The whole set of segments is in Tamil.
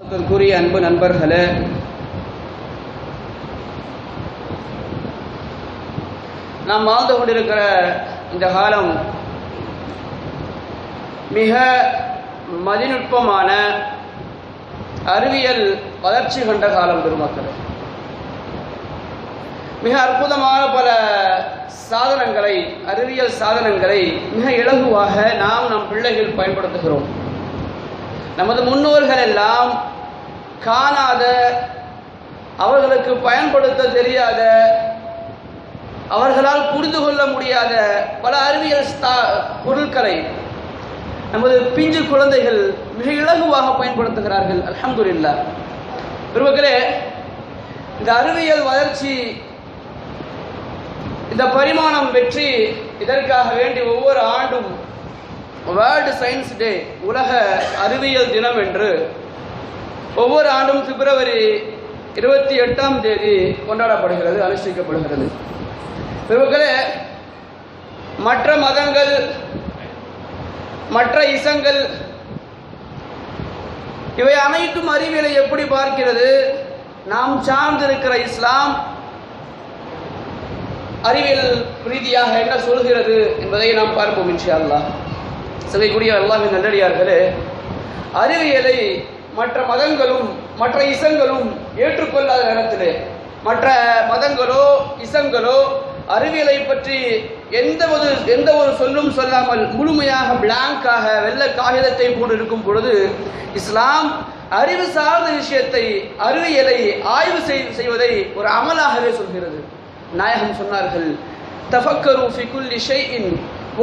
கூறிய அன்பு நண்பர்களே, நாம் வாழ்ந்து கொண்டிருக்கிற இந்த காலம் மிக மதிநுட்பமான அறிவியல் வளர்ச்சி கண்ட காலம். பெருமக்களே, மிக அற்புதமான பல சாதனங்களை, அறிவியல் சாதனங்களை மிக இலகுவாக நாம் நம் பிள்ளைகள் பயன்படுத்துகிறோம். நமது முன்னோர்கள் எல்லாம் காணாத, அவர்களுக்கு பயன்படுத்த தெரியாத, அவர்களால் புரிந்து கொள்ள முடியாத பல அறிவியல் பொருட்களை நமது பிஞ்சு குழந்தைகள் மிக இலகுவாக பயன்படுத்துகிறார்கள். அல்ஹம்துலில்லாஹ். பெருமக்களே, இந்த அறிவியல் வளர்ச்சி, இந்த பரிமாணம் வெற்றி, இதற்காக வேண்டி ஒவ்வொரு ஆண்டும் வேர்ல்டு சயின்ஸ் டே, உலக அறிவியல் தினம் என்று ஒவ்வொரு ஆண்டும் பிப்ரவரி 28 கொண்டாடப்படுகிறது, அனுஷ்டிக்கப்படுகிறது. பெருமக்களே, மற்ற மதங்கள், மற்ற இசங்கள், இவை அனைத்தும் அறிவியலை எப்படி பார்க்கிறது? நாம் சார்ந்திருக்கிற இஸ்லாம் அறிவியல் ரீதியாக என்ன சொல்கிறது என்பதை நாம் பார்ப்போம் இன்ஷா அல்லாஹ். செய்யக்கூடிய அல்லாஹ்வின் நல்லடியார்களே, அறிவியலை மற்ற மதங்களும் மற்ற இசங்களும் ஏற்றுக்கொள்ளாத நேரத்திலே, மற்ற மதங்களோ இசங்களோ அறிவியலை பற்றி எந்த ஒரு சொல்லும் சொல்லாமல் முழுமையாக பிளாங்காக வெள்ளை காகிதத்தை போட்டு இருக்கும் பொழுது, இஸ்லாம் அறிவு சார்ந்த விஷயத்தை, அறிவியலை ஆய்வு செய்வதை ஒரு அமலாகவே சொல்கிறது. நாயகம் சொன்னார்கள், தஃபக்கரு ஃபி குல்லி ஷைஇன்,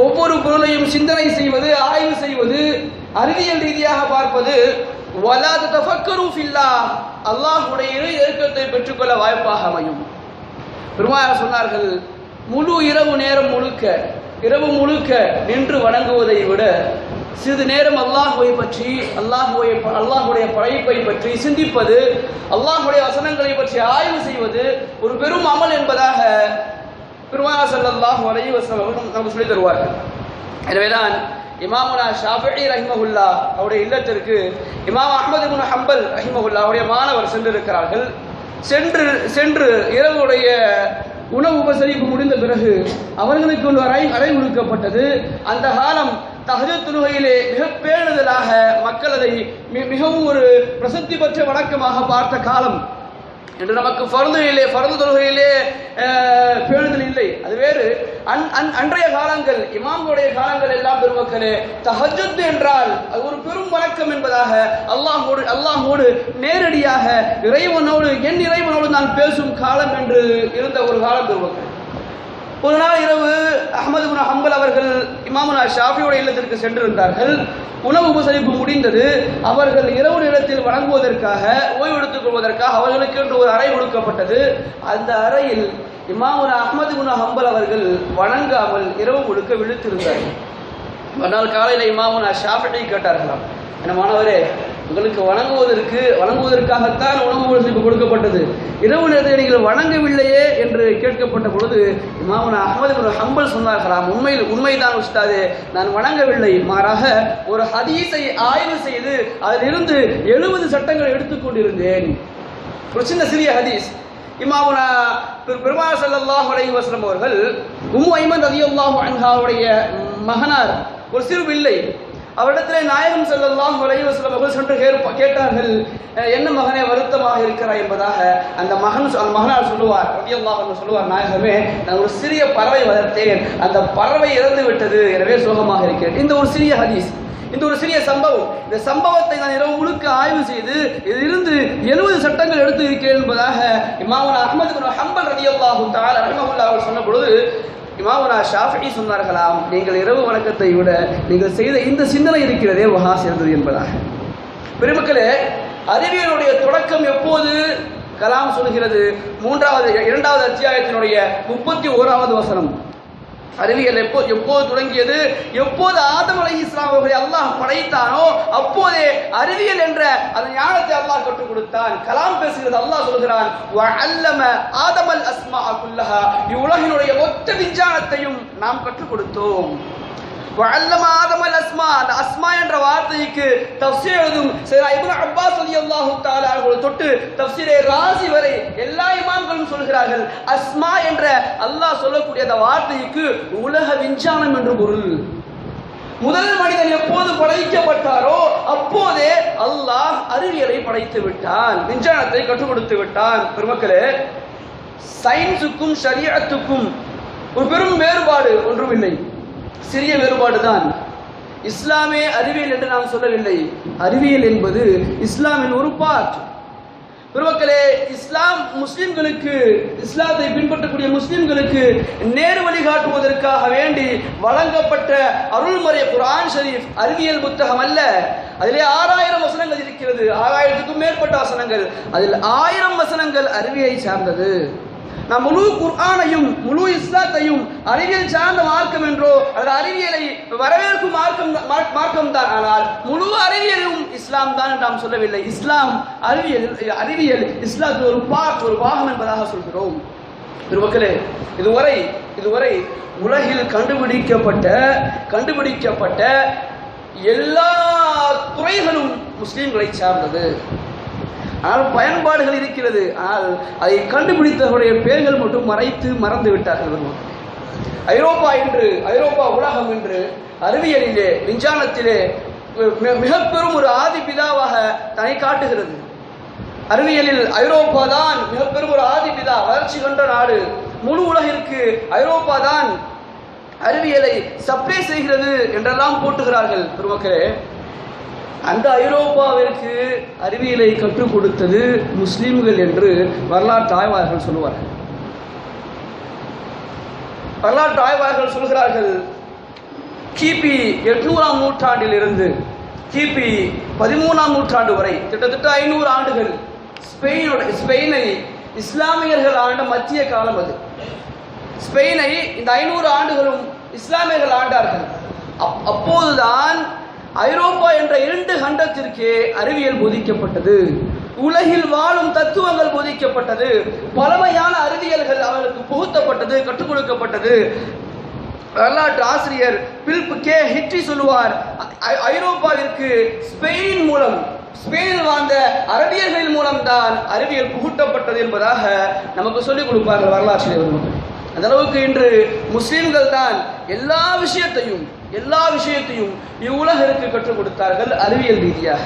ஒவ்வொரு பொருளையும் சிந்தனை செய்வது, ஆய்வு செய்வது, அறிவியல் ரீதியாக பார்ப்பது, வலா தஃபக்கரு ஃபில்லாஹ், அல்லாஹ்வுடைய இறையர்க்கத்தை பெற்றுக்கொள்ள வாய்ப்பாக அமையும். பெருமானார் சொன்னார்கள், முழு இரவு முழுக்க நின்று வணங்குவதை விட சிறிது நேரம் அல்லாஹ்வை பற்றி, அல்லாஹ்வுடைய படைப்பை பற்றி சிந்திப்பது, அல்லாஹ்வுடைய வசனங்களை பற்றி ஆய்வு செய்வது ஒரு பெரும் அமல் என்பதாக பெருமானார் ஸல்லல்லாஹு அலைஹி வஸல்லம் நமக்கு சொல்லித் தருவார்கள். எனவேதான் இமாமுனா ஷாஃபிஈ ரஹிமஹுல்லாஹ் அவருடைய இல்லத்திற்கு இமாம் அஹ்மது இப்னு ஹம்பல் ரஹிமஹுல்லாஹ் அவருடைய மாணவர் சென்றிருக்கிறார்கள். சென்று இரவுடைய உணவு உபசரிப்பு முடிந்த பிறகு அவர்களுக்கு ஒரு அறை ஒதுக்கப்பட்டது. அந்த காலம் தஹஜ்ஜுத் தொழுகையிலே மிக பேணுதலாக மக்கள் அதை மிகவும் ஒரு பிரசித்தி பெற்ற வணக்கமாக பார்த்த காலம். என்று நமக்கு ஃபர்து தொழுகையிலே பேணுதல் இல்லை, அது வேறு. அன்றைய காலங்கள், இமாம்களுடைய காலங்கள் எல்லாம் பெருமக்களே, தஹஜ்ஜுத் என்றால் அது ஒரு பெரும் வணக்கம் என்பதாக அல்லாஹ்வோடு நேரடியாக என் இறைவனோடு நான் பேசும் காலம் என்று இருந்த ஒரு காலம் பெருமக்கள். ஒரு நாள் இரவு அஹ்மது இப்னு ஹம்பல் அவர்கள் இமாமுனா ஷாஃபியோட இல்லத்திற்கு சென்றிருந்தார்கள். உணவு உபசரிப்பு முடிந்தது. அவர்கள் இரவு நேரத்தில் வணங்குவதற்காக, ஓய்வெடுத்துக் கொள்வதற்காக அவர்களுக்கு என்று ஒரு அறை ஒதுக்கப்பட்டது. அந்த அறையில் இமாமுனா அஹ்மது இப்னு ஹம்பல் அவர்கள் வணங்காமல் இரவு முழுக்க விழித்திருந்தார்கள். மறுநாள் காலையில் இமாமுனா ஷாஃபியை கேட்டார்களாம், என்ன மாணவரே, உங்களுக்கு வணங்குவதற்காகத்தான் உணவு உபசரிப்பு கொடுக்கப்பட்டது, இரவு நேரத்தில் நீங்கள் வணங்கவில்லையே என்று கேட்கப்பட்ட பொழுது இமாமுனா அஹ்மது இப்னு ஹம்பல் சொன்னார்களாம், உண்மைதான் உஸ்தாதே, நான் வணங்கவில்லை, மாறாக ஒரு ஹதீஸை ஆய்வு செய்து அதிலிருந்து 70 சட்டங்கள் எடுத்துக்கொண்டிருந்தேன். ஒரு சிறிய ஹதீஸ். இமாமுனா பெருமானார் ஸல்லல்லாஹு அலைஹி வஸல்லம் அவர்கள் உம்மு ஐமன் ரலியல்லாஹு அன்ஹாவுடைய மகனார், ஒரு சிறு பிள்ளை, அவரிடத்தில் நாயகம் ஸல்லல்லாஹு அலைஹி வஸல்லம் அவர்கள் சென்று கேட்டார்கள், என்ன மகனே வருத்தமாக இருக்கிறாய் என்பதாக. அந்த மகனார் சொல்லுவார், ரலியல்லாஹு அன்ஹு சொல்லுவார், நாயகமே, நான் ஒரு சிறிய பறவை வளர்த்தேன், அந்த பறவை இறந்து விட்டது, எனவே சோகமாக இருக்கிறேன். இந்த ஒரு சிறிய ஹதீஸ், இந்த ஒரு சிறிய சம்பவம், இந்த சம்பவத்தை நான் இரவு முழுக்க ஆய்வு செய்து இதிலிருந்து 70 சட்டங்கள் எடுத்து இருக்கிறேன் என்பதாக இமாமுனா அஹ்மது இப்னு ஹம்பல் ரலியல்லாஹு தஆலா ரஹிமஹுல்லாஹ் அவர் சொன்ன பொழுது இமாமுனா ஷாஃபிஈ சொன்னார்களாம், நீங்கள் இரவு வணக்கத்தை விட நீங்கள் செய்த இந்த சிந்தனை இருக்கிறதே மகா சிறந்தது என்பதாக. பெருமக்களே, அறிவியலுடைய தொடக்கம் எப்போது? கலாம் சொல்கிறது 2வது அத்தியாயத்தினுடைய 31வது வசனம். அறிவியல் எப்போது தொடங்கியது? எப்போது ஆதம் அலைஹிஸ்ஸலாம் அவர்களை அல்லாஹ் படைத்தானோ அப்போதே அறிவியல் என்ற அந்த ஞானத்தை அல்லாஹ் கற்றுக் கொடுத்தான். கலாம் பேசுகிறது, அல்லாஹ் சொல்கிறான், வஅல்லம ஆதமல் அஸ்மாஅ குல்லஹா, இவ்வுலகினுடைய மொத்த விஞ்ஞானத்தையும் நாம் கற்றுக் கொடுத்தோம். வஅல்லம ஆதமல் அஸ்மா, அந்த அஸ்மா என்ற வார்த்தைக்கு தஃப்சீர் எழுதும் சையதுனா இப்னு அப்பாஸ் ரலியல்லாஹு தஆலா அவர்கள் தொட்டு தஃப்சீரே ராஸி வரை எல்லா இமாம்களும் சொல்கிறார்கள், அஸ்மா என்ற அல்லாஹ் சொல்லக்கூடிய அந்த வார்த்தைக்கு உலக விஞ்ஞானம் என்று பொருள். முதல் மனிதன் எப்போது படைக்கப்பட்டாரோ அப்போதே அல்லாஹ் அறிவியலை படைத்து விட்டான், விஞ்ஞானத்தை கற்றுக் கொடுத்து விட்டான். பெருமக்களே, சயின்ஸுக்கும் ஷரியத்துக்கும் ஒரு பெரும் வேறுபாடு ஒன்றுமில்லை, சிறிய வேறுபாடு தான். இஸ்லாமே அறிவியல் என்று நாம் சொல்லவில்லை, அறிவியல் என்பது இஸ்லாமின் ஒரு பார்ட். பெருமக்களே, இஸ்லாம் முஸ்லிம்களுக்கு, இஸ்லாத்தை பின்பற்றக்கூடிய முஸ்லிம்களுக்கு நேரு வழிகாட்டுவதற்காக வேண்டி வழங்கப்பட்ட அருள்மறை குர்ஆன் ஷரீஃப் அறிவியல் புத்தகம் அல்ல. அதிலே 6000 வசனங்கள் இருக்கிறது, 6000க்கும் மேற்பட்ட வசனங்கள். அதில் 1000 வசனங்கள் அறிவியலை சார்ந்தது. நாம் முழு குர்ஆனையும் முழு இஸ்லாத்தையும் அறிவியல் சார்ந்த மார்க்கம் என்றோ அல்லது அறிவியலை வரவேற்கும் மார்க்கம் தான், ஆனால் முழு அறிவியலும் இஸ்லாம் தான் என்று நாம் சொல்லவில்லை. இஸ்லாம் அறிவியல் இஸ்லாத்தில் ஒரு பார்ட், ஒரு பாகம் என்பதாக சொல்கிறோம். பெருமக்களே, இதுவரை உலகில் கண்டுபிடிக்கப்பட்ட எல்லா துறைகளும் முஸ்லிம்களை சார்ந்தது. ஆனால் பயன்பாடுகள் இருக்கிறது, ஆனால் அதை கண்டுபிடித்தவருடைய பெயர்கள் மட்டும் மறந்து விட்டார்கள். ஐரோப்பா உலகம் என்று அறிவியலிலே விஞ்ஞானத்திலே மிக பெரும் ஒரு ஆதிபிதாவாக தன்னை காட்டுகிறது. அறிவியலில் ஐரோப்பா தான் மிக பெரும் ஒரு ஆதிபிதா, வளர்ச்சி கண்ட நாடு. முழு உலகிற்கு ஐரோப்பா தான் அறிவியலை சப்ளை செய்கிறது என்றெல்லாம் போட்டுகிறார்கள். பெருமக்களே, அந்த ஐரோப்பாவிற்கு அறிவியலை கற்றுக் கொடுத்தது முஸ்லிம்கள் என்று வரலாற்று ஆய்வாளர்கள் சொல்லுவார்கள். வரலாற்று ஆய்வாளர்கள் சொல்கிறார்கள், கிபி 800ஆம் நூற்றாண்டிலிருந்து கிபி 13ஆம் நூற்றாண்டு வரை கிட்டத்தட்ட 500 ஆண்டுகள் ஸ்பெயினை இஸ்லாமியர்கள் ஆண்ட மத்திய காலம் அது. ஸ்பெயினை இந்த 500 ஆண்டுகளும் இஸ்லாமியர்கள் ஆண்டார்கள். அப்போதுதான் ஐரோப்பா என்ற 2 கண்டத்திற்கே அறிவியல் போதிக்கப்பட்டது, உலகில் வாழும் தத்துவங்கள் போதிக்கப்பட்டது, பழமையான அறிவியல்கள் அவர்களுக்கு புகுத்தப்பட்டது, கற்றுக் கொடுக்கப்பட்டது. வரலாற்று ஆசிரியர் பிலிப் கே ஹிட்ரி சொல்லுவார், ஐரோப்பாவிற்கு ஸ்பெயினில் வாழ்ந்த அரபியர்களின் மூலம்தான் அறிவியல் புகுட்டப்பட்டது என்பதாக நமக்கு சொல்லிக் கொடுப்பார்கள் வரலாற்றில். அந்த அளவுக்கு இன்று முஸ்லிம்கள் தான் எல்லா விஷயத்தையும் இவ்வுலகிற்கு கற்றுக் கொடுத்தார்கள் அறிவியல் ரீதியாக.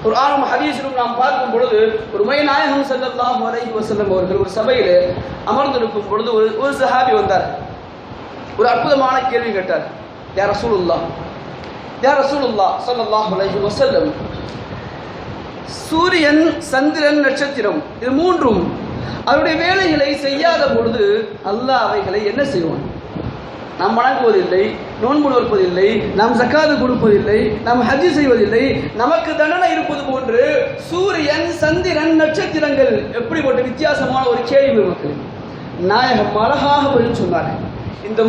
குர்ஆனும் ஹதீஸிலும் நாம் பார்க்கும் பொழுது ஒரு நாயகம் ஸல்லல்லாஹு அலைஹி வஸல்லம் அவர்கள் ஒரு சபையில் அமர்ந்திருக்கும் பொழுது ஒரு சஹாபி வந்தார். ஒரு அற்புதமான கேள்வி கேட்டார். யா ரசூலுல்லாஹ் ஸல்லல்லாஹு அலைஹி வஸல்லம், சூரியன், சந்திரன், நட்சத்திரம் இது மூன்றும் அவருடைய வேலைகளை செய்யாத பொழுது அல்லாஹ் அவைகளை என்ன செய்வான்? நாம் வணங்குவதில்லை, நோன்பு நோற்பதில்லை, நாம் ஜக்காத்து கொடுப்பதில்லை, நாம் ஹஜ் செய்வதில்லை, நமக்கு தண்டனை இருப்பது போன்று சூரியன், சந்திரன், நட்சத்திரங்கள் எப்படிப்பட்ட வித்தியாசமான ஒரு கேள்வி மக்கள். நாயகம் அழகாக பதில் சொன்னார்கள். இந்த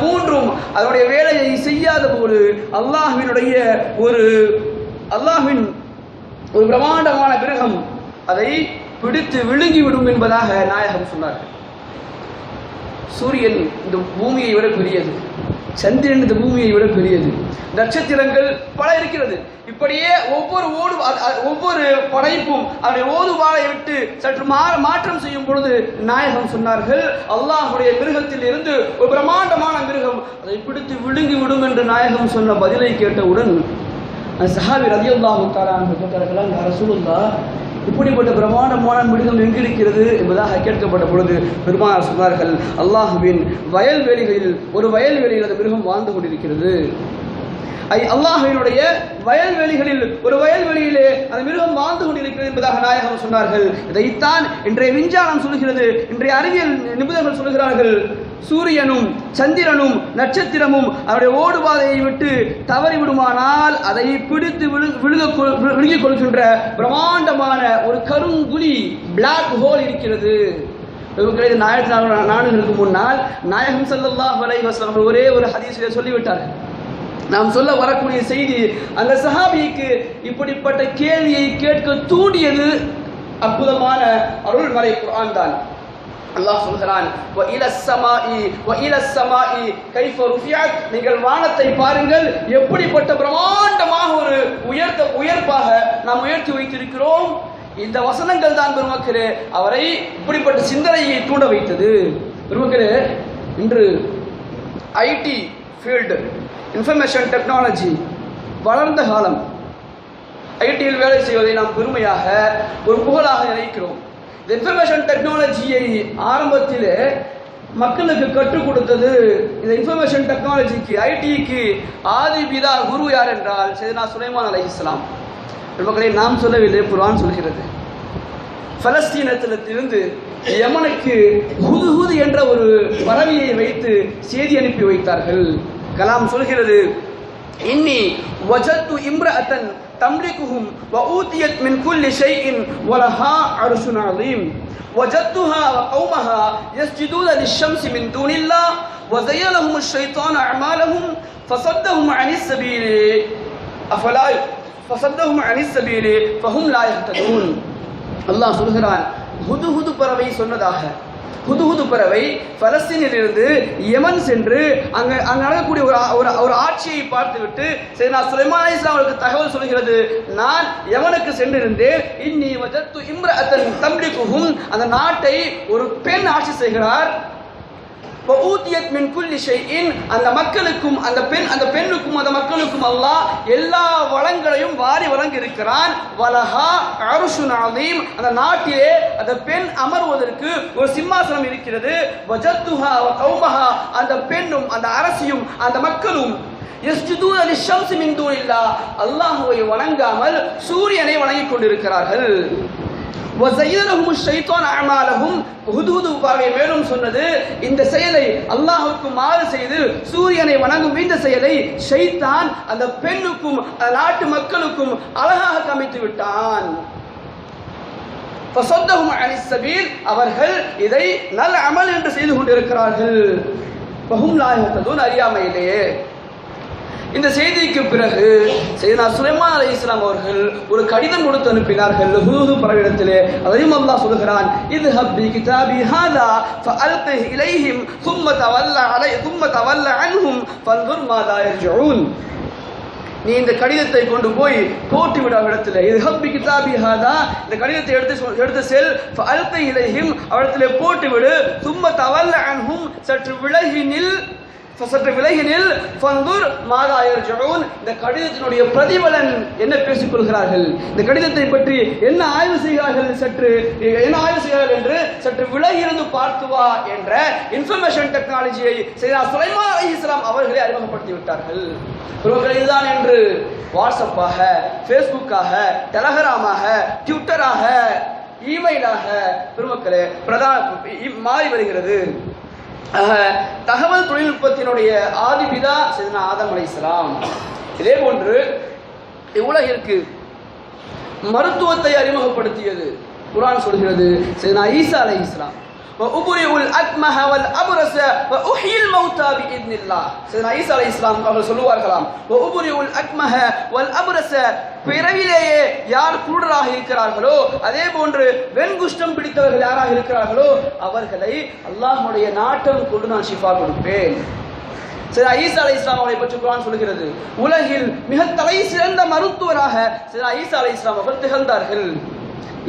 மூன்றும் அதனுடைய வேலையை செய்யாத போது அல்லாஹ்வின் ஒரு பிரம்மாண்டமான கிரகம் அதை பிடித்து விழுங்கிவிடும் என்பதாக நாயகம் சொன்னார்கள். சூரியன் இந்த பூமியை விட பெரியது, சந்திரன் இந்த பூமியை விட பெரியது, நட்சத்திரங்கள் பல இருக்கிறது. இப்படியே ஒவ்வொரு படைப்பும் அதனுடைய ஓதுவாளை விட்டு சற்று மாற்றம் செய்யும் பொழுது நாயகம் சொன்னார்கள், அல்லாஹுடைய மிருகத்தில் இருந்து ஒரு பிரம்மாண்டமான மிருகம் அதை பிடித்து விழுங்கி விடும் என்று நாயகம் சொன்ன பதிலை கேட்டவுடன் சஹாபி ரலியல்லாஹு தஆலா அன்ஹு கேட்டார்கள், யா ரசூலுல்லாஹ், இப்படிப்பட்ட பிரமாண்டமான மிருகம் எங்கிருக்கிறது என்பதாக கேட்கப்பட்ட பொழுது பெருமானார் சொன்னார்கள், அல்லாஹுவின் வயல்வெளிகளில் ஒரு வயல்வெளியில் அந்த மிருகம் வாழ்ந்து கொண்டிருக்கிறது. அல்லாஹ்வினுடைய வயல்வெளிகளில் ஒரு வயல்வெளியிலே அந்த மிருகம் வாழ்ந்து கொண்டிருக்கிறது என்பதாக நாயகம் சொன்னார்கள். இதைத்தான் இன்றைய விஞ்ஞானம் சொல்கிறது, இன்றைய அறிவியல் நிபுணர்கள் சொல்கிறார்கள். சூரியனும் சந்திரனும் நட்சத்திரமும் அவருடைய ஓடுபாதையை விட்டு தவறி விடுமானால் அதை பிடித்து விழுங்கிக் கொள்கின்ற பிரம்மாண்டமான ஒரு கருங்குழி பிளாக் ஹோல் இருக்கிறது. 1400 ஆண்டுகளுக்கு முன்னால் நாயகம் ஸல்லல்லாஹு அலைஹி வஸல்லம் ஒரே ஒரு ஹதீஸிலே சொல்லிவிட்டார்கள். நாம் சொல்ல வரக்கூடிய செய்தி, அந்த சஹாபிக்கு இப்படிப்பட்ட கேள்வியை கேட்க தூண்டியது அற்புதமான அருள்மறை குர்ஆன் தான். அல்லாஹ் சொல்கிறான், நீங்கள் வானத்தை பாருங்கள், எப்படிப்பட்ட பிரமாண்டமாக ஒரு உயர்ப்பாக நாம் உயர்த்தி வைத்திருக்கிறோம். இந்த வசனங்கள் தான் பெருமக்களே அவரை இப்படிப்பட்ட சிந்தனையை தூண்ட வைத்தது. பெருமக்களே, இன்று ஐடி ஃபீல்டு, இன்ஃபர்மேஷன் டெக்னாலஜி வளர்ந்த காலம். ஐடியில் வேலை செய்வதை நாம் பெருமையாக ஒரு புகழாக நினைக்கிறோம். இந்த இன்ஃபர்மேஷன் டெக்னாலஜியை ஆரம்பத்திலே மக்களுக்கு கற்றுக் கொடுத்தது, இந்த இன்ஃபர்மேஷன் டெக்னாலஜிக்கு ஐடிக்கு ஆதி பிதா குரு யார் என்றால் சையதுனா சுலைமான் அலைஹிஸ்ஸலாம். மக்களை நாம் சொல்லவில்லை, குர்ஆன் சொல்கிறது. பலஸ்தீனத்திலிருந்து யமனுக்கு ஹுதுஹுது என்ற ஒரு பறவையை வைத்து செய்தி அனுப்பி வைத்தார்கள். கலாம் சொல்கிறது, இன்னி வஜத்து இம்ரஅத்தன் தம்லிகுஹும் வஊதியத் மின் குல்லி ஷைஇன் வலஹா அர்ஷுன் அஸீம் வஜத்துஹா வகௌமஹா யஸ்ஜுதூன லிஷம்ஸி மின் தூனில்லாஹ் வஸய்யனஹும் அஷ்-ஷைத்தானு அஅமாலஹும் ஃபஸத்தஹும் அனிஸ் ஸபீலி அஃபலா ஃபஸத்தஹும் அனிஸ் ஸபீலி ஃபஹும் லா யஹ்ததூன். அல்லாஹ் சொல்கிறான், ஹுதுஹுது பறவை சொன்னதாக. ஹுதுஹுது பறவை பலஸ்தீனிலிருந்து யமன் சென்று அங்கே நடக்கக்கூடிய ஒரு ஆட்சியை பார்த்துவிட்டு சையதுனா சுலைமான் அலைஹிஸ்ஸலாம் அவருக்கு தகவல் சொல்கிறது, நான் யமனுக்கு சென்றிருந்தேன். இன்னி வஜத்து இம்ரஅத்தன் தம்லிகுஹும், அந்த நாட்டை ஒரு பெண் ஆட்சி செய்கிறார். வஊதியத் மின் குல்லி ஷைஇன், அந்த மக்களுக்கும் அந்த பெண்ணுக்கும் அந்த மக்களுக்கும் அல்லாஹ் எல்லா வளங்களையும் வாரி வழங்கி இருக்கிறான். வலஹா அர்ஷுன் அஸீம், அந்த நாட்டிலே அந்த பெண் அமர்வதற்கு ஒரு சிம்மாசனம் இருக்கிறது. வஜத்துஹா வகௌமஹா, அந்த பெண்ணும் அந்த அரசியும் அந்த மக்களும் யஸ்ஜுதூன லிஷம்ஸி மின் தூனில்லாஹ், அல்லாஹ்வை வணங்காமல் சூரியனை வணங்கிக் கொண்டிருக்கிறார்கள். வஸய்யனஹும் அஷ்-ஷைத்தானு அஅமாலஹும், ஹுதுஹுது பறவை மேலும் சொன்னது, இந்த செயலை அல்லாஹ்வுக்கு மாறு செய்து சூரியனை வணங்கும் இந்த செயலை ஷைத்தான் அந்த பெண்ணுக்கும் நாட்டு மக்களுக்கும் அழகாக காமித்து விட்டான். ஃபஸத்தஹும் அனிஸ் ஸபீல், அவர்கள் இதை நல் அமல் என்று செய்து கொண்டிருக்கிறார்கள். ஃபஹும் லா யஹ்ததூன், அறியாமையிலேயே. இந்த செய்திக்கு பிறகு சையதுனா சுலைமான் அலைஹிஸ்ஸலாம் அவர்கள் ஒரு கடிதம் கொடுத்து அனுப்பினார்கள் ஹுதுஹுது பறவையிடத்திலே. அதையும் அல்லாஹ் சொல்கிறான், இத்ஹப் பி கிதாபி ஹாதா ஃபஅல்கிஹ் இலைஹிம் ثم تولى عنهم فانظر ماذا يرجعون. நீ இந்த கடிதத்தை கொண்டு போய் போட்டு விட இடத்துல, இத்ஹப் பி கிதாபி ஹாதா, இந்த கடிதத்தை எடுத்து செல், ஃபஅல்கிஹ் இலைஹிம், அவரிடத்திலே போட்டு விடு. ثم تولى عنهم, சற்று விலகினில் ஃபன்துர் மாதா யர்ஜூன், இந்த கடிதத்தினுடைய பிரதிபலன் என்ன பேசிக் கொள்கிறார்கள், இந்த கடிதத்தை பற்றி என்ன ஆய்வு செய்கிறார்கள் என்று சற்று விலகி இருந்து பார்த்து வா என்ற இன்ஃபர்மேஷன் டெக்னாலஜியை சையதுனா சுலைமான் அலைஹிஸ்ஸலாம் அவர்களே அறிமுகப்படுத்தி விட்டார்கள். இதுதான் என்று வாட்ஸ்அப்பாக, ஃபேஸ்புக்காக, டெலகிராமாக, ட்விட்டராக, இமெயிலாக பெருமக்களே மாறி வருகிறது. தகவல் தொழில்நுட்பத்தினுடைய ஆதிபிதா சையதுனா ஆதம் அலைஹிஸ்ஸலாம். இதே போன்று உலகிற்கு மருத்துவத்தை அறிமுகப்படுத்தியது குர்ஆன் சொல்கிறது சையதுனா ஈசா அலைஹிஸ்ஸலாம். வஉபரிஉல் அக்மஹ வல் அப்ரஸ வஉஹ்யில் மௌதா பிஇذنில்லாஹ். சையதுனா ஈசா அலைஹிஸ்ஸலாம் அவர்கள் சொல்லுவார்களாம், வஉபரிஉல் அக்மஹ வல் அப்ரஸ, பிறவிலேயே யார் குருடராக இருக்கிறார்களோ, அதே போன்று வெண்குஷ்டம் பிடித்தவர்கள் யாராக இருக்கிறார்களோ அவர்களை அல்லாஹ்வுடைய நாட்டம் கொண்டு நான் ஷிஃபா கொடுப்பேன். சையதுனா ஈசா அலைஹிஸ்ஸலாம் அவரை பற்றி குர்ஆன் சொல்கிறது, உலகில் மிக தலை சிறந்த மருத்துவராக சையதுனா ஈசா அலைஹிஸ்ஸலாம் அவர்கள் திகழ்ந்தார்கள்.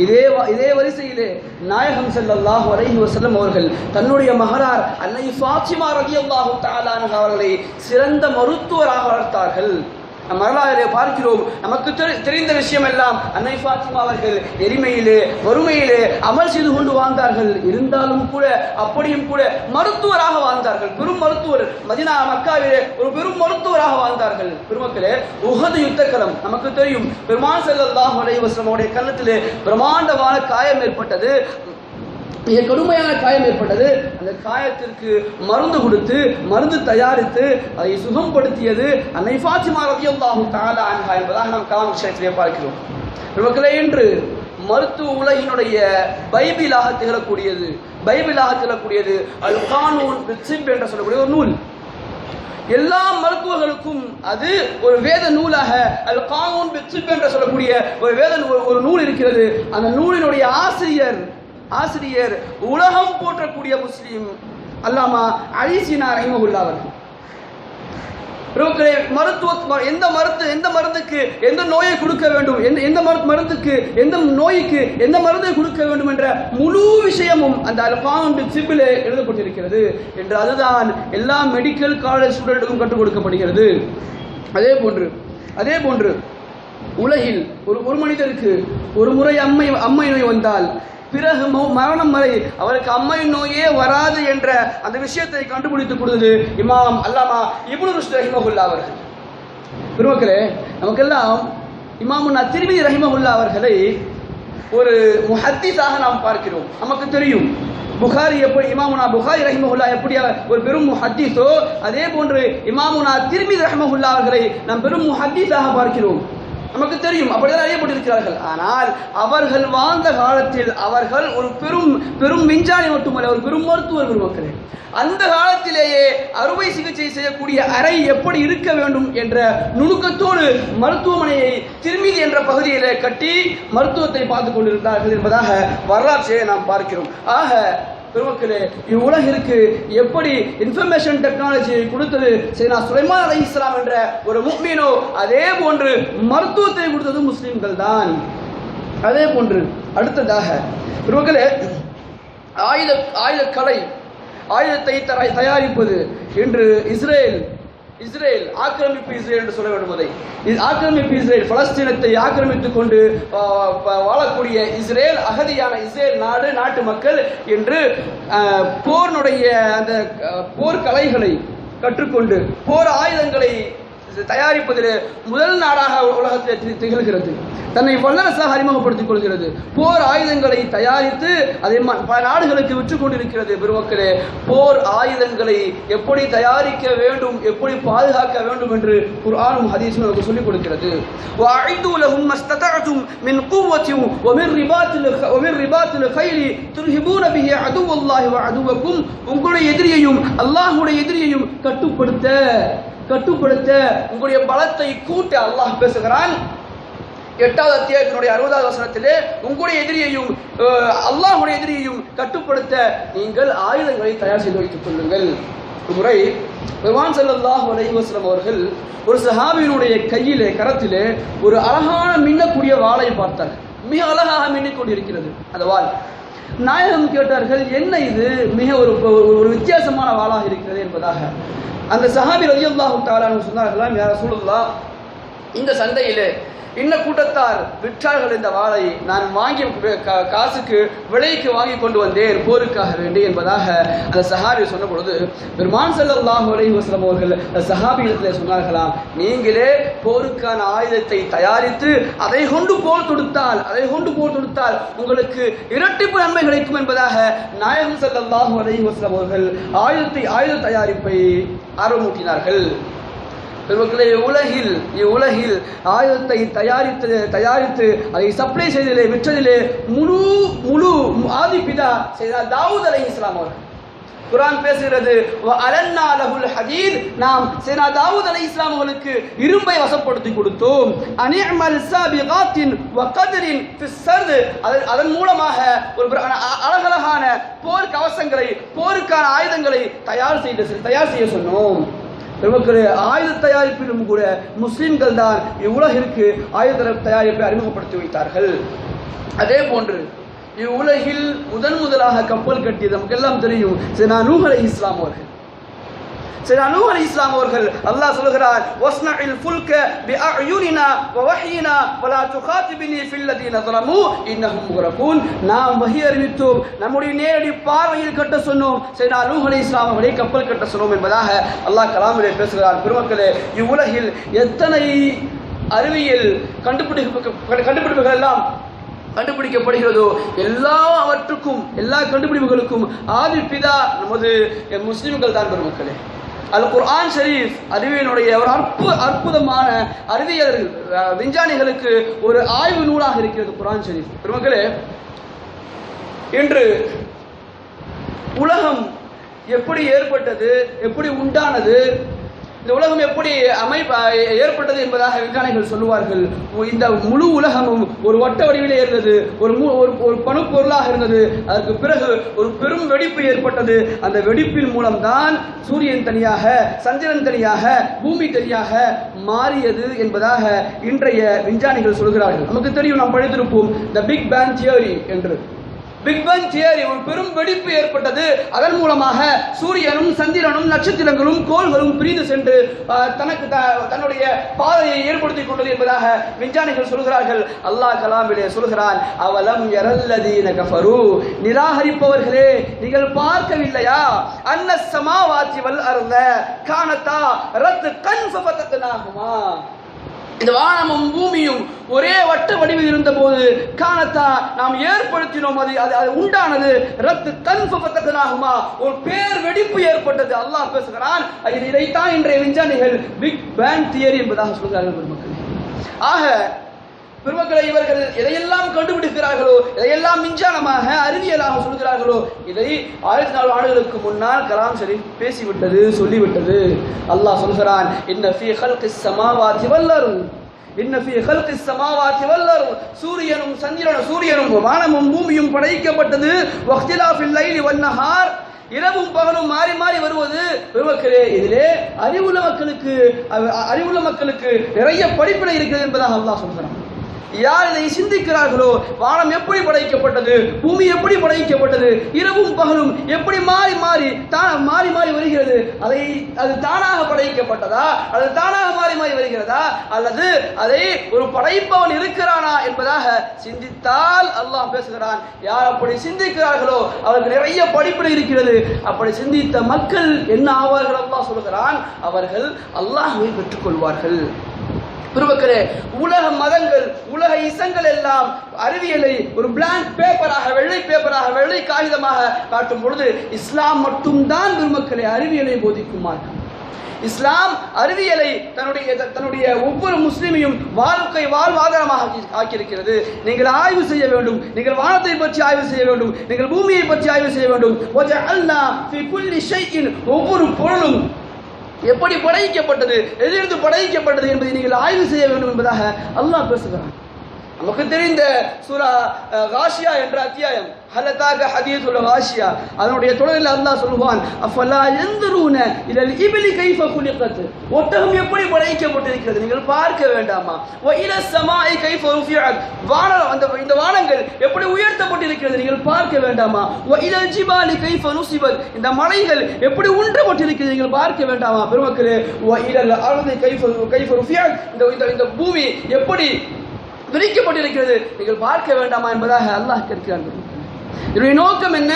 இதே வரிசையிலே நாயகம் ஸல்லல்லாஹு அலைஹி வஸல்லம் அவர்கள் தன்னுடைய மகளார் அன்னை ஃபாத்திமா ரலியல்லாஹு தஆலா அன்ஹா அவர்களை சிறந்த மருத்துவராக வளர்த்தார்கள். நம் வரலாற்றிலே பார்க்கிறோம். நமக்கு தெரிந்த விஷயம் எல்லாம், அன்னை ஃபாத்திமா அவர்கள் எளிமையிலே வறுமையிலே அமல் செய்து கொண்டு வாழ்ந்தார்கள். இருந்தாலும் கூட அப்படியும் கூட மருத்துவராக வாழ்ந்தார்கள். பெரும் மருத்துவர், மதீனா மக்காவிலே ஒரு பெரும் மருத்துவராக வாழ்ந்தார்கள். பெருமக்களே, உஹது யுத்தக்களம் நமக்கு தெரியும். பெருமான் ஸல்லல்லாஹு அலைஹி வஸல்லம் அவருடைய கன்னத்திலே பிரமாண்டமான காயம் ஏற்பட்டது, மிக கடுமையான காயம் ஏற்பட்டது. அந்த காயத்திற்கு மருந்து கொடுத்து, மருந்து தயாரித்து அதை சுகப்படுத்தியது அன்னை ஃபாத்திமா ரலியல்லாஹு தஆலா அன்ஹா என்பதாக நாம் கலாம் ஷரீஃபிலே பார்க்கிறோம். நமக்களே, இன்று மருத்துவ உலகினுடைய பைபிளாக திகழக்கூடியது அல் கானூன் பித்திப் என்று சொல்லக்கூடிய ஒரு நூல். எல்லா மருத்துவர்களுக்கும் அது ஒரு வேத நூலாக அல் கானூன் பித்திப் என்று சொல்லக்கூடிய ஒரு நூல் இருக்கிறது. அந்த நூலினுடைய ஆசிரியர், உலகம் போற்றக்கூடிய முஸ்லீம் அல்லாமா அலி சீனா ரஹிமஹுல்லாஹ் அவர்கள். எந்த மருந்துக்கு எந்த நோயை கொடுக்க வேண்டும், எந்த மருந்துக்கு எந்த நோய்க்கு எந்த மருந்தை கொடுக்க வேண்டும் என்ற முழு விஷயமும் அந்த அல்ஃபாம் சிப்பிலே எழுதப்பட்டிருக்கிறது என்று. அதுதான் எல்லா மெடிக்கல் காலேஜ் ஸ்டூடெண்ட்டுக்கும் கற்றுக் கொடுக்கப்படுகிறது. அதே போன்று உலகில் ஒரு மனிதருக்கு ஒரு முறை அம்மை நோய் வந்தால் பிறகு மரணம் வரை அவருக்கு அம்மை நோயே வராது என்ற அந்த விஷயத்தை கண்டுபிடித்துக் கொடுத்தது இமாம் அல்லாமா இப்னு ருஷ்த் ரஹிமஹுல்லாஹ் அவர்கள். பெருமக்களே, நமக்கெல்லாம் இமாமுன்னா திர்மிதி ரஹிமஹுல்லாஹ் அவர்களை ஒரு முஹத்திஸாக நாம் பார்க்கிறோம். நமக்கு தெரியும் புகாரி எப்படி, இமாமுனா புகாரி ரஹிமஹுல்லாஹ் எப்படி ஒரு பெரும் முஹத்திஸோ, அதே போன்று இமாமுனா திர்மிதி ரஹிமஹுல்லாஹ் அவர்களை நாம் பெரும் முஹத்திஸாக பார்க்கிறோம். நமக்கு தெரியும், அப்படிதான் அறியப்பட்டிருக்கிறார்கள். ஆனால் அவர்கள் வாழ்ந்த காலத்தில் அவர்கள் ஒரு பெரும் விஞ்ஞானி மட்டுமல்ல, ஒரு பெரும் மருத்துவர். பெருமக்களே, அந்த காலத்திலேயே அறுவை சிகிச்சை செய்யக்கூடிய அறை எப்படி இருக்க வேண்டும் என்ற நுணுக்கத்தோடு மருத்துவமனையை திர்மிதி என்ற பகுதியிலே கட்டி மருத்துவத்தை பார்த்துக் கொண்டிருந்தார்கள் என்பதாக வரலாற்றை நாம் பார்க்கிறோம். ஆக பெருமக்களே, இவ்வுலகிற்கு எப்படி இன்ஃபர்மேஷன் டெக்னாலஜியை கொடுத்தது சையதுனா சுலைமான் அலைஹிஸ்ஸலாம் என்ற ஒரு முஃமினோ, அதே போன்று மருத்துவத்தை கொடுத்தது முஸ்லிம்கள் தான். அதே போன்று அடுத்ததாக பெருமக்களே, ஆயுதக்கலை, ஆயுதத்தை தயாரிப்பது என்று இஸ்ரேல் ஆக்கிரமிப்பு இஸ்ரேல் என்று சொல்ல வேண்டும். அதை ஆக்கிரமிப்பு இஸ்ரேல், பலஸ்தீனத்தை ஆக்கிரமித்துக் கொண்டு வாழக்கூடிய இஸ்ரேல், அகதியான இஸ்ரேல் நாட்டு மக்கள் என்று போரினுடைய அந்த போர்க்கலைகளை கற்றுக்கொண்டு போர் ஆயுதங்களை தயாரிப்பதில் முதல் நாடாக உலகத்தில் திகழ்கிறது. தன்னை வல்லரசாக அறிமுகப்படுத்திக் கொள்கிறது. போர் ஆயுதங்களை தயாரித்து அதை பல நாடுகளுக்கு விற்று கொண்டிருக்கிறது. பெருமக்களே, போர் ஆயுதங்களை எப்படி தயாரிக்க வேண்டும், எப்படி பாதுகாக்க வேண்டும் என்று குர்ஆனும் ஹதீஸும் நமக்கு சொல்லிக் கொடுக்கிறது. வஅஇது லஹும் மஸ்ததஅதும் மின் குவத்தின் வமின் ரிபாத்தில் கைலி துர்ஹிபூன பிஹி அதுவல்லாஹி வ அதுவக்கும். உங்களுடைய எதிரியையும் அல்லாஹ்வுடைய எதிரியையும் கட்டுப்படுத்த உங்களுடைய பலத்தை கூட்ட அல்லாஹ் பேசுகிறான். 8வது அத்தியாயத்தினுடைய 60வது வசனத்திலே உங்களுடைய எதிரியையும் அல்லாஹ்வுடைய எதிரியையும் கட்டுப்படுத்த நீங்கள் ஆயுதங்களை தயார் செய்து வைத்துக் கொள்ளுங்கள். ஒரு முறை பெருமான் ஸல்லல்லாஹு அலைஹி வஸல்லம் அவர்கள் ஒரு சஹாபியினுடைய கையிலே, கரத்திலே ஒரு அழகான மின்னக்கூடிய வாளை பார்த்தார்கள். மிக அழகாக மின்னிக் கொண்டிருக்கிறது அந்த வாள். நாயகம் கேட்டார்கள், என்ன இது, மிக ஒரு வித்தியாசமான வாளாக இருக்கிறது என்பதாக. அந்த சஹாபி ரலியல்லாஹு தஆலா சொன்னார்களாம், யா ரசூலுல்லாஹ், இந்த சந்தையிலே இன்ன கூட்டத்தார் விற்றார்கள் இந்த வாளை, நான் வாங்கி காசுக்கு விலைக்கு வாங்கி கொண்டு வந்தேன் போருக்காக வேண்டி என்பதாக அந்த சஹாபி சொன்ன பொழுது பெருமான் ஸல்லல்லாஹு அலைஹி வஸல்லம் அவர்கள் சஹாபிகளிடத்தில் சொன்னார்களாம், நீங்களே போருக்கான ஆயுதத்தை தயாரித்து அதை கொண்டு போர் தொடுத்தால் உங்களுக்கு இரட்டிப்பு நன்மை கிடைக்கும் என்பதாக நாயகம் ஸல்லல்லாஹு அலைஹி வஸல்லம் அவர்கள் ஆயுத தயாரிப்பை ஆர்வமூட்டினார்கள். இவ்வுலகில் ஆயுதத்தை தயாரித்து அதை சப்ளை செய்ததிலே, விற்றதிலே முழு ஆதிபிதா சையதுனா தாவூத் அலைஹிஸ்ஸலாம் அவர்கள். குர்ஆன் பேசுகிறது, வஅலன்னா லஹுல் ஹதீத், நாம் சையதுனா தாவூத் அலைஹிஸ்ஸலாம் அவர்களுக்கு இரும்பை வசப்படுத்தி கொடுத்தோம். அனிஅமல் சாபிகாத்தின் வகத்ரின் ஃபிஸ் சர்த், அதன் மூலமாக ஒரு அழகழகான போர் கவசங்களை, போருக்கான ஆயுதங்களை தயார் செய்ய சொன்னோம். பெருமக்களே, ஆயுத தயாரிப்பிலும் கூட முஸ்லிம்கள் தான் இவ்வுலகிற்கு ஆயுத தயாரிப்பை அறிமுகப்படுத்தி வைத்தார்கள். அதே போன்று இவ்வுலகில் முதலாக கப்பல் கட்டியது நமக்கெல்லாம் தெரியும் சையதுனா நூஹ் அலைஹிஸ்ஸலாம் அவர்கள். சையதுனா நூஹ் அலைஹிஸ்ஸலாம் அவர்கள் அல்லாஹ் சொல்கிறார், வஸ்னஇல் ஃபுல்க பிஅயுனினா வவஹீனா வலா துகாதிபினி ஃபில்லதீன ஸலமு இன்னஹும் முக்ரகூன். நாம் வஹி அறிவித்தோம், நம்முடைய நேரடி பார்வையில் கட்ட சொன்னோம், சையதுனா நூஹ் அலைஹிஸ்ஸலாம் அவர்களை கப்பல் கட்ட சொன்னோம் என்பதாக அல்லாஹ் கலாமிலே பேசுகிறார். பெருமக்களே, இவ்வுலகில் எத்தனை அறிவியல் கண்டுபிடிப்புகள் எல்லாம் கண்டுபிடிக்கப்படுகிறதோ எல்லா கண்டுபிடிப்புகளுக்கும் ஆதிபிதா நமது முஸ்லிம்கள் தான். பெருமக்களே, அல் குர்ஆன் ஷரீஃப் அறிவியலுடைய ஒரு அற்புதமான அறிவியலர்கள், விஞ்ஞானிகளுக்கு ஒரு ஆய்வு நூலாக இருக்கிறது குர்ஆன் ஷரீஃப். பெருமக்களே, இன்று உலகம் எப்படி ஏற்பட்டது, எப்படி உண்டானது, இந்த உலகம் எப்படி ஏற்பட்டது என்பதாக விஞ்ஞானிகள் சொல்லுவார்கள். இந்த முழு உலகமும் ஒரு வட்ட வடிவிலே இருந்தது, ஒரு பணுப்பொருளாக இருந்தது. அதற்கு பிறகு ஒரு பெரும் வெடிப்பு ஏற்பட்டது. அந்த வெடிப்பின் மூலம்தான் சூரியன் தனியாக, சந்திரன் தனியாக, பூமி தனியாக மாறியது என்பதாக இன்றைய விஞ்ஞானிகள் சொல்கிறார்கள். நமக்கு தெரியும், நாம் படித்திருப்போம் த பிக் பேங் தியரி என்று. பிக் பேங் தியரி, ஒரு பெரும் வெடிப்பு ஏற்பட்டது. அதன் மூலமாக சூரியனும் சந்திரனும் நட்சத்திரங்களும் கோள்களும் பிரிந்து சென்று தன்னுடைய பாதையை ஏற்படுத்திக் கொண்டது என்பதாக விஞ்ஞானிகள் சொல்கிறார்கள். அல்லாஹ் கலாமிலே சொல்கிறான், அவலம் யரல்லதீன கஃபரு, நிராகரிப்பவர்களே நீங்கள் பார்க்கவில்லையா, அன்ன ஸமாவாதி வல் அர்த கானதா ரத்கன் ஃபஃபதத்னாஹுமா, இந்த வானமும் பூமியும் ஒரே வட்ட வடிவில் இருந்த போது காணத்தா நாம் ஏற்படுத்தினோம், அது உண்டானது. ரத்து கன்ஃபபத்தகனாகுமா, ஒரு பேர் வெடிப்பு ஏற்பட்டது. அல்லாஹ் பேசுகிறான். இதைத்தான் இன்றைய விஞ்ஞானிகள் பிக் பேங் தியரி என்பதாக சொல்கிறார்கள் பெருமக்களே. ஆக பெருமக்களை, இவர்கள் எதையெல்லாம் கண்டுபிடிக்கிறார்களோ, எதையெல்லாம் விஞ்ஞானமாக அறிவியலாக சொல்கிறார்களோ, இதை 1400 ஆண்டுகளுக்கு முன்னால் கலாம் ஷரீஃப் பேசிவிட்டது, சொல்லிவிட்டது. அல்லாஹ் சொல்கிறான், இன்ன ஃபீ ஹல்கிஸ் ஸமாவாதி வல் அர்த், இன்ன ஃபீ ஹல்கிஸ் ஸமாவாதி வல் அர்த், சூரியனும் வானமும் பூமியும் படைக்கப்பட்டது. வக்திலாஃபில் லைலி வன் நஹார், இரவும் பகலும் மாறி மாறி வருவது. பெருமக்களே, இதிலே அறிவுள்ள மக்களுக்கு நிறைய படிப்பினை இருக்கிறது என்பதாக அல்லாஹ் சொல்கிறான். யார் இதை சிந்திக்கிறார்களோ, வானம் எப்படி படைக்கப்பட்டது, பூமி எப்படி படைக்கப்பட்டது, இரவும் பகலும் எப்படி மாறி மாறி வருகிறது, அது தானாக படைக்கப்பட்டதா, அது தானாக மாறி மாறி வருகிறதா, அல்லது அதை ஒரு படைப்பவன் இருக்கிறானா என்பதாக சிந்தித்தால் அல்லாஹ் பேசுகிறான். யார் அப்படி சிந்திக்கிறார்களோ அவர்கள் நிறைய படிப்பினை இருக்கிறது. அப்படி சிந்தித்த மக்கள் என்ன ஆவார்கள்? அல்லாஹ் சொல்கிறான், அவர்கள் அல்லாஹ்வை பெற்றுக்கொள்வார்கள். பெருமக்களே, உலக மதங்கள், உலக இசங்கள் எல்லாம் அறிவியலை ஒரு பிளாங்க் பேப்பராக, வெள்ளை பேப்பராக, வெள்ளை காகிதமாக காட்டும் பொழுது இஸ்லாம் மட்டும்தான் பெருமக்களே அறிவியலை போதிக்கும் மார்க்கம். இஸ்லாம் அறிவியலை தன்னுடைய ஒவ்வொரு முஸ்லிமையும் வாழ்வாதாரமாக ஆக்கியிருக்கிறது. நீங்கள் ஆய்வு செய்ய வேண்டும், நீங்கள் வானத்தை பற்றி ஆய்வு செய்ய வேண்டும், நீங்கள் பூமியை பற்றி ஆய்வு செய்ய வேண்டும். ஒவ்வொரு பொருளும் எப்படி படைக்கப்பட்டது, எதிலிருந்து படைக்கப்பட்டது என்பதை நீங்கள் ஆய்வு செய்ய வேண்டும் என்பதாக அல்லாஹ் பேசுகிறான். நமக்கு தெரிந்த சூரா காஷியா என்ற அத்தியாயம், ஹலதாக ஹதீஸுல் காஷியா, அதனுடைய தொடரில் அல்லாஹ் சொல்வான், அஃபலா யன்துரூன இலல் இப்லி கைஃப குலிகத், ஒட்டகம் எப்படி படைக்கப்பட்டிருக்கிறது நீங்கள் பார்க்க வேண்டாமா? வ இலஸ் ஸமாஇ கைஃப ருஃபிஅத், இந்த வானங்கள் எப்படி உயர்த்தப்பட்டிருக்கிறது நீங்கள் பார்க்க வேண்டாமா? வ இலல் ஜிபாலி கைஃப நுஸிபத், இந்த மலைகள் எப்படி ஊன்றப்பட்டிருக்கிறது நீங்கள் பார்க்க வேண்டாமா? பெருமக்களே, வ இலல் அர்தி கைஃப ருஃபிஅத், இந்த பூமி எப்படி விரிக்கப்பட்டிருக்கிறது நீங்கள் பார்க்க வேண்டாமா என்பதாக அல்லாஹ் கேட்கிறான். இதனுடைய நோக்கம் என்ன?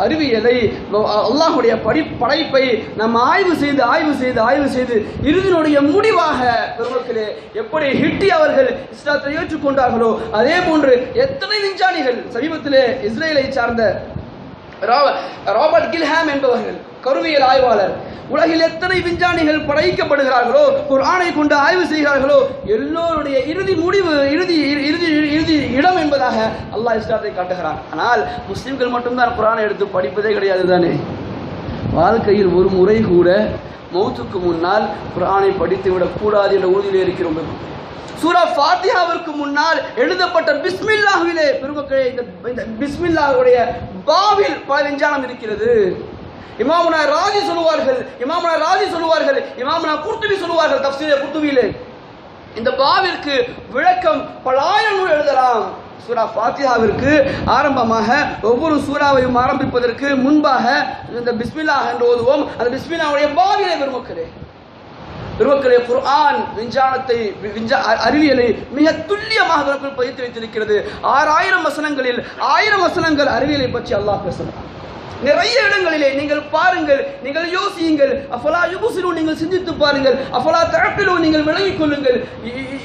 அறிவியலை, அல்லாஹ்வுடைய படைப்பை நாம் ஆய்வு செய்து இறுதியினுடைய முடிவாக பெருமக்களே எப்படி ஹிட்டி அவர்கள் இஸ்லாத்தை ஏற்றுக்கொண்டார்களோ அதே போன்று எத்தனை விஞ்ஞானிகள், சமீபத்திலே இஸ்ரேலை சார்ந்த ராபர்ட் கில்ஹாம் என்பவர்கள் கருவியல் ஆய்வாளர், உலகில் எத்தனை விஞ்ஞானிகள் படைக்கப்படுகிறார்களோ, குர்ஆனை கொண்டு ஆய்வு செய்கிறார்களோ, எல்லோருடைய இறுதி முடிவு, இறுதி இடம் என்பதாக அல்லாஹ் இஸ்லாத்தை காட்டுகிறான். ஆனால் முஸ்லிம்கள் மட்டும்தான் குர்ஆனை எடுத்து படிப்பதே கிடையாது தானே. வாழ்க்கையில் ஒரு முறை கூட மௌத்துக்கு முன்னால் குர்ஆனை படித்து விடக் கூடாது என்ற உறுதியிலே இருக்கிறோம். சூரா ஃபாத்திஹாவிற்கு முன்னால் எழுதப்பட்ட பிஸ்மில்லாஹ்விலே பெருமக்களே, இந்த பிஸ்மில்லாஹ்வுடைய பாவில் பல விஞ்ஞானம் இருக்கிறது. இமாமுனா ராஜி சொல்லுவார்கள், இமாமுனா குர்துபி சொல்லுவார்கள் தஃப்சீர் குர்துபியிலே, இந்த பாவிற்கு விளக்கம் பல ஆயிரம் நூல் எழுதலாம். சூரா ஃபாத்திஹாவிற்கு ஆரம்பமாக ஒவ்வொரு சூறாவையும் ஆரம்பிப்பதற்கு முன்பாக இந்த பிஸ்மில்லாஹ் என்று ஓதுவோம். அந்த பிஸ்மில்லாஹ்வுடைய பாவிலே பெருமக்களே, குர்ஆன் விஞ்ஞானத்தை, அறிவியலை மிக துல்லியமாக பதித்து வைத்திருக்கிறது. 6000 வசனங்களில் 1000 வசனங்கள் அறிவியலை பற்றி அல்லாஹ் பேசுகிறார். நிறைய இடங்களிலே நீங்கள் பாருங்கள், நீங்கள் யோசியுங்கள். அஃபலா யுப்சிரூன், நீங்கள் சிந்தித்து பாருங்கள். அஃபலா தஅக்கிலூன், நீங்கள் விளங்கிக் கொள்ளுங்கள்.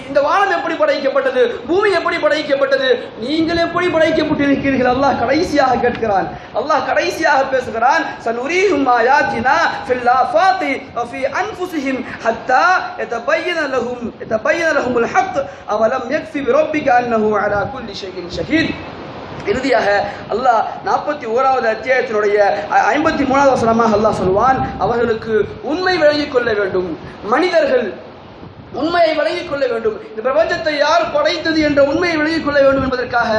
இந்த வானம் எப்படி படைக்கப்பட்டது, பூமி எப்படி படைக்கப்பட்டது, நீங்கள் எப்படி படைக்கப்பட்டிருக்கிறீர்கள்? அல்லாஹ் கடைசியாக கேட்கிறான், அல்லாஹ் கடைசியாக பேசுகிறான். சனுரீஹும் ஆயாத்தினா ஃபில் ஆஃபாத்தி வ ஃபீ அன்ஃபுஸிஹிம் ஹத்தா யதபய்யன லஹுமுல் ஹக் அவலம் யக்ஃபி பிரப்பிக அன்னஹு அலா குல்லி ஷைஇன் ஷஹீத். இறுதியாக அல்லாஹ் 41வது அத்தியாயத்தினுடைய 53வது வசனமாக அல்லாஹ் சொல்வான், அவர்களுக்கு உண்மை விளங்கிக் கொள்ள வேண்டும், மனிதர்கள் உண்மையை விளங்கிக் கொள்ள வேண்டும், இந்த பிரபஞ்சத்தை யார் படைத்தது என்ற உண்மையை விளங்கிக் கொள்ள வேண்டும் என்பதற்காக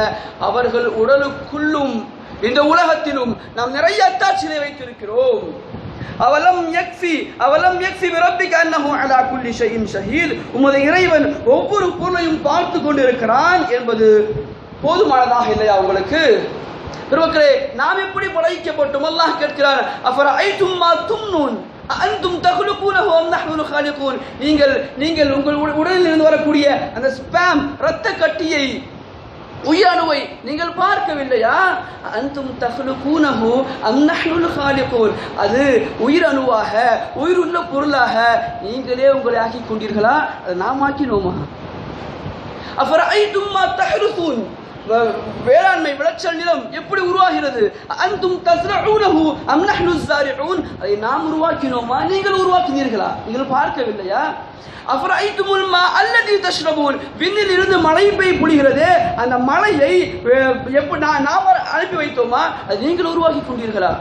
அவர்கள் உடலுக்குள்ளும் இந்த உலகத்திலும் நாம் நிறைய அத்தாட்சிகளை வைத்திருக்கிறோம். அவலம் யக்ஃபி பிரப்பிக அன்னஹு அலா குல்லி ஷைஇன் ஷஹீத், உமது இறைவன் ஒவ்வொரு பொருளையும் பார்த்து கொண்டிருக்கிறான் என்பது போதுமானதாக இல்லையா உங்களுக்கு? பெருமக்களே, நாம் எப்படி படைக்கப்பட்டோம்? அல்லாஹ் கேட்கிறார், அஃபரஐதும் மா தும்னூன் அன்தும் தக்லுகூனஹு அம் நஹ்னு காலிகூன், நீங்கள் உங்கள் உடலில் இருந்து வரக்கூடிய அந்த ஸ்பேம் இரத்த கட்டியை உயிரணுவை நீங்கள் பார்க்கவில்லையா? அன்தும் தக்லுகூனஹு அம் நஹ்னு காலிகூன், அது உயிரணுவாக உயிருள்ள பொருளாக நீங்களே உங்களை ஆக்கிக் கொண்டீர்களா? அதை நாம் ஆக்கினோமா? அஃபரஐதும் மா தஹ்ருஸூன், வேளாண்மை விளைச்சல் நிலம் எப்படி உருவாகிறது? அன்தும் தஸ்ரஊனஹு அம் நஹ்னு ஸாரிஊன், அதை நாம் உருவாக்கினோமா நீங்கள் உருவாக்கினீர்களா? நீங்கள் பார்க்கவில்லையா? அஃபரஐதுமுல் மா அல்லதி தஷ்ரபூன், விண்ணில் இருந்து மழை பொழிகிறது, அந்த மழையை எப்படி நாம் அனுப்பி வைத்தோமா? அதை நீங்கள் உருவாக்கி கொண்டீர்களா?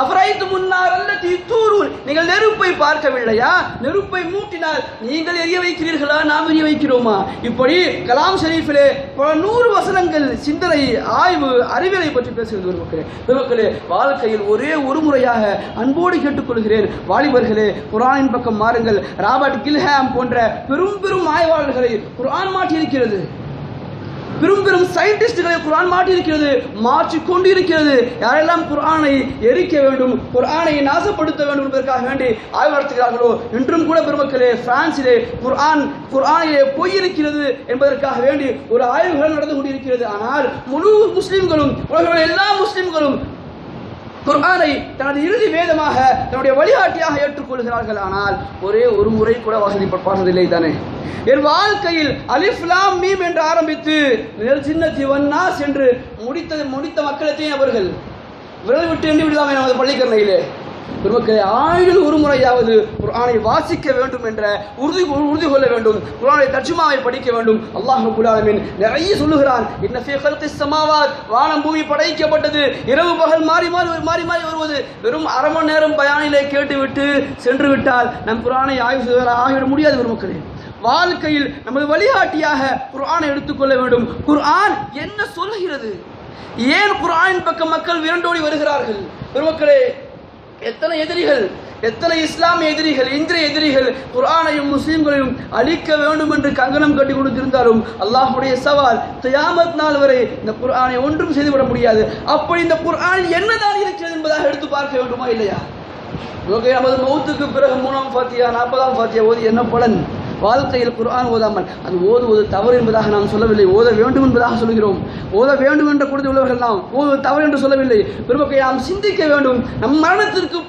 அஃபரஐதுமுன் நார் அல்லதி தூரூன், நீங்கள் நெருப்பை பார்க்கவில்லையா? நெருப்பை மூட்டினால் நீங்கள் எரிய வைக்கிறீர்களா? நாம் எரிய வைக்கிறோமா? இப்படி கலாம் ஷரீஃபிலே பல 100 வசனங்கள் சிந்தனை, ஆய்வு, அறிவியலை பற்றி பேசுகிறது. பெருமக்களே, வாழ்க்கையில் ஒரே ஒரு முறையாக அன்போடு கேட்டுக்கொள்கிறேன், வாலிபர்களே, குர்ஆனின் பக்கம் மாறுங்கள். ராபர்ட் கில்ஹாம் போன்ற பெரும் ஆய்வாளர்களை குர்ஆன் மாற்றியிருக்கிறது. பெரும் சயின்டிஸ்டுகளை குர்ஆன் மாற்றியிருக்கிறது, மாற்றிக்கொண்டு இருக்கிறது. யாரெல்லாம் குர்ஆனை எரிக்க வேண்டும், குர்ஆனை நாசப்படுத்த வேண்டும் என்பதற்காக வேண்டி ஆய்வு நடத்துகிறார்களோ, இன்றும் கூட பெருமக்களே, பிரான்சிலே குர்ஆனிலே பொய் இருக்கிறது என்பதற்காக வேண்டி ஒரு ஆய்வுகள் நடந்து கொண்டிருக்கிறது. ஆனால் முழு முஸ்லிம்களும், உலகில் எல்லா முஸ்லிம்களும் குர்ஆனை தனது இறுதி வேதமாக, தன்னுடைய வழிகாட்டியாக ஏற்றுக்கொள்கிறார்கள். ஆனால் ஒரே ஒரு முறை கூட வாசிப்பதில்லை தானே. என் வாழ்க்கையில் அலிஃப் லாம் மீம் என்று ஆரம்பித்து ஜின்னத்தி வன்னாஸ் என்று முடித்த மக்களத்தையும் அவர்கள் விரல் விட்டு எண்ணி விடுவாங்க நமது பள்ளிக்கரணையிலே. பெருமக்களே, ஆயுள் ஒரு முறையாவது குர்ஆனை வாசிக்க வேண்டும் என்ற உறுதி கொள்ள வேண்டும். குர்ஆனை தர்ஜுமாவை படிக்க வேண்டும். அல்லாஹ் ரப்பல் ஆலமீன் நிறைய சொல்லுகிறான், இன்ன ஃபீ ஹல்கிஸ் ஸமாவாத், வானம் பூமி படைக்கப்பட்டது, இரவு பகல் மாறி வருவது. வெறும் அரை மணி நேரம் பயானிலே கேட்டுவிட்டு சென்று விட்டால் நம் குர்ஆனை ஆய்விட முடியாது. பெருமக்களே, வாழ்க்கையில் நமது வழிகாட்டியாக குர்ஆனை எடுத்துக்கொள்ள வேண்டும். குர்ஆன் என்ன சொல்லுகிறது? ஏன் குர்ஆனின் பக்கம் மக்கள் விரண்டோடி வருகிறார்கள்? பெருமக்களே, எத்தனை எதிரிகள், எத்தனை இஸ்லாமிய எதிரிகள், இந்திய எதிரிகள் குர்ஆனையும் முஸ்லிம்களையும் அழிக்க வேண்டும் என்று கங்கணம் கட்டி கொடுத்திருந்தாலும் அல்லாஹ்வுடைய சவால், கியாமத் நாள் வரை இந்த குர்ஆனை ஒன்றும் செய்துவிட முடியாது. அப்படி இந்த குர்ஆனில் என்னதான் இருக்கிறது என்பதாக எடுத்து பார்க்க வேண்டுமா இல்லையா? நமது மௌத்துக்கு பிறகு 3ஆம் ஃபாத்தியா 40ஆம் ஃபாத்தியா ஓதி என்ன பலன்? வாழ்க்கையில் குர்ஆன் ஓதாமல் அது ஓதுவது தவறு என்பதாக நாம் சொல்லவில்லை, ஓத வேண்டும் என்பதாக சொல்கிறோம். ஓத வேண்டும் என்ற கொடுத்து உள்ளவர்கள் நாம் ஓதுவது தவறு என்று சொல்லவில்லை. பெருமக்களை, நாம் சிந்திக்க வேண்டும். நம் மரணத்திற்கு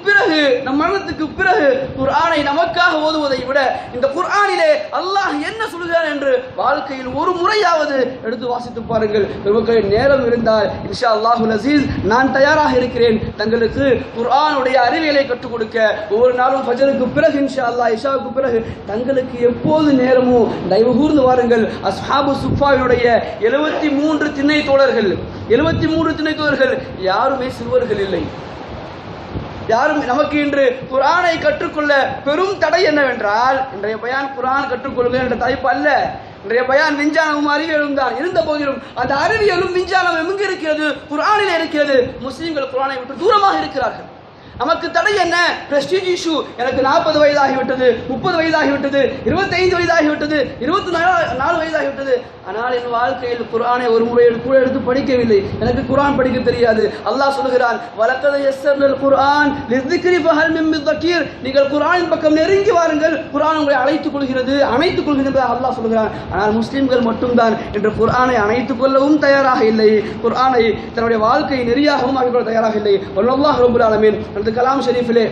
பிறகு குர்ஆனை நமக்காக ஓதுவதை விட இந்த குர்ஆனிலே அல்லாஹ் என்ன சொல்கிறார் என்று வாழ்க்கையில் ஒரு முறையாவது எடுத்து வாசித்து பாருங்கள். பெருமக்களை, நேரம் இருந்தால் இன்ஷா அல்லாஹுல் அஸீஸ் நான் தயாராக இருக்கிறேன் தங்களுக்கு குர்ஆனுடைய அறிவியலை கற்றுக் கொடுக்க. ஒவ்வொரு நாளும் ஃபஜ்ருக்கு பிறகு இன்ஷா அல்லாஹ் இஷாவுக்கு பிறகு தங்களுக்கு எப்போது நேரமோ தயவு கூர்ந்து வாருங்கள். அஸ்ஹாபு சுஃபாவினுடைய 73 திண்ணை தோழர்கள் யாருமே சிறுவர்கள் இல்லை. யாரும் நமக்கு இன்று குர்ஆனை கற்றுக்கொள்ள பெரும் தடை என்னவென்றால், இன்றைய பயான் குர்ஆன் கற்றுக்கொள்ளுங்கள் என்ற தலைப்பு அல்ல. இன்றைய பயான் விஞ்ஞானமும் அறிவியலும் தான். இருந்த போதிலும் அந்த அறிவியலும் விஞ்ஞானம் எங்கு இருக்கிறது? குர்ஆனிலே இருக்கிறது. முஸ்லிம்கள் குர்ஆனை விட்டு தூரமாக இருக்கிறார்கள். நமக்கு தடை என்ன? Prestige issue. எனக்கு 40 வயதாகிவிட்டது, 30 வயதாகிவிட்டது, 25 வயதாகிவிட்டது, 24 வயதாகிவிட்டது. ஆனால் என் வாழ்க்கையில் குர்ஆனை ஒரு முறை கூட எடுத்து படிக்கவில்லை. எனக்கு குர்ஆன் படிக்க தெரியாது. அல்லாஹ் சொல்கிறான், வலக்கத யஸ்ஸர்னல் குர்ஆன் லிذிக்ரி ஃபஹல் மின் முதக்கிர், நீங்கள் குர்ஆனின் பக்கம் நெருங்கி வாருங்கள், குர்ஆன் உங்களை அணைத்துக் கொள்கிறது என்பதாக அல்லாஹ் சொல்கிறான். ஆனால் முஸ்லிம்கள் மட்டும்தான் இன்று குர்ஆனை அணைத்துக் கொள்ளவும் தயாராக இல்லை, குர்ஆனை தன்னுடைய வாழ்க்கை நெறியாகவும் ஆக்கிக்கொள்ள தயாராக இல்லை. அல்லாஹ் ரப்பல் ஆலமீன் அந்த கலாம் ஷரீஃபிலே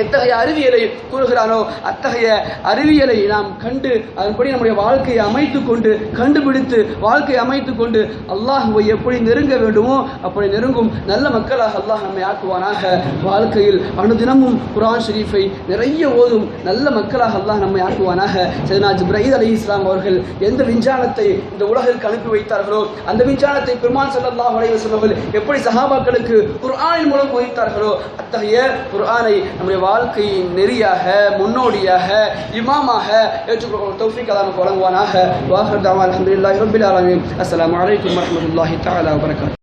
எத்தகைய அறிவியலை கூறுகிறானோ அத்தகைய அறிவியலை நாம் கண்டு அதன்படி நம்முடைய வாழ்க்கையை அமைத்துக் கொண்டு கண்டுபிடித்து வாழ்க்கையை அமைத்துக் கொண்டு அல்லாஹ்வை எப்படி நெருங்க வேண்டுமோ அப்படி நெருங்கும் நல்ல மக்களாக அல்லாஹ் நம்மை ஆக்குவானாக. வாழ்க்கையில் அனுதினமும் குர்ஆன் ஷரீஃபை நிறைய ஓதும் நல்ல மக்களாக அல்லாஹ் நம்மை ஆக்குவானாக. சையதுனா ஜிப்ரீல் அலைஹிஸ்ஸலாம் அவர்கள் எந்த விஞ்ஞானத்தை இந்த உலகிற்கு அனுப்பி வைத்தார்களோ அந்த விஞ்ஞானத்தை பெருமான் ஸல்லல்லாஹு அலைஹி வஸல்லம் அவர்கள் எப்படி சஹாபாக்களுக்கு குர்ஆனின் மூலம் போதித்தார்களோ அத்தகைய குர்ஆனை நம்முடைய வாழ்க்கையின் நெறியாக முன்னோடியாக இமாமாக ஏற்றுக்கொள்ள தௌஃபீக் அல்லாஹ் நமக்கு வழங்குவானாக. வாஹிர் தஅவானா அல்ஹம்துலில்லாஹி ரப்பில் ஆலமீன். அஸ்ஸலாமு அலைக்கும் வரஹ்மத்துல்லாஹி தஆலா வபரகாத்துஹு.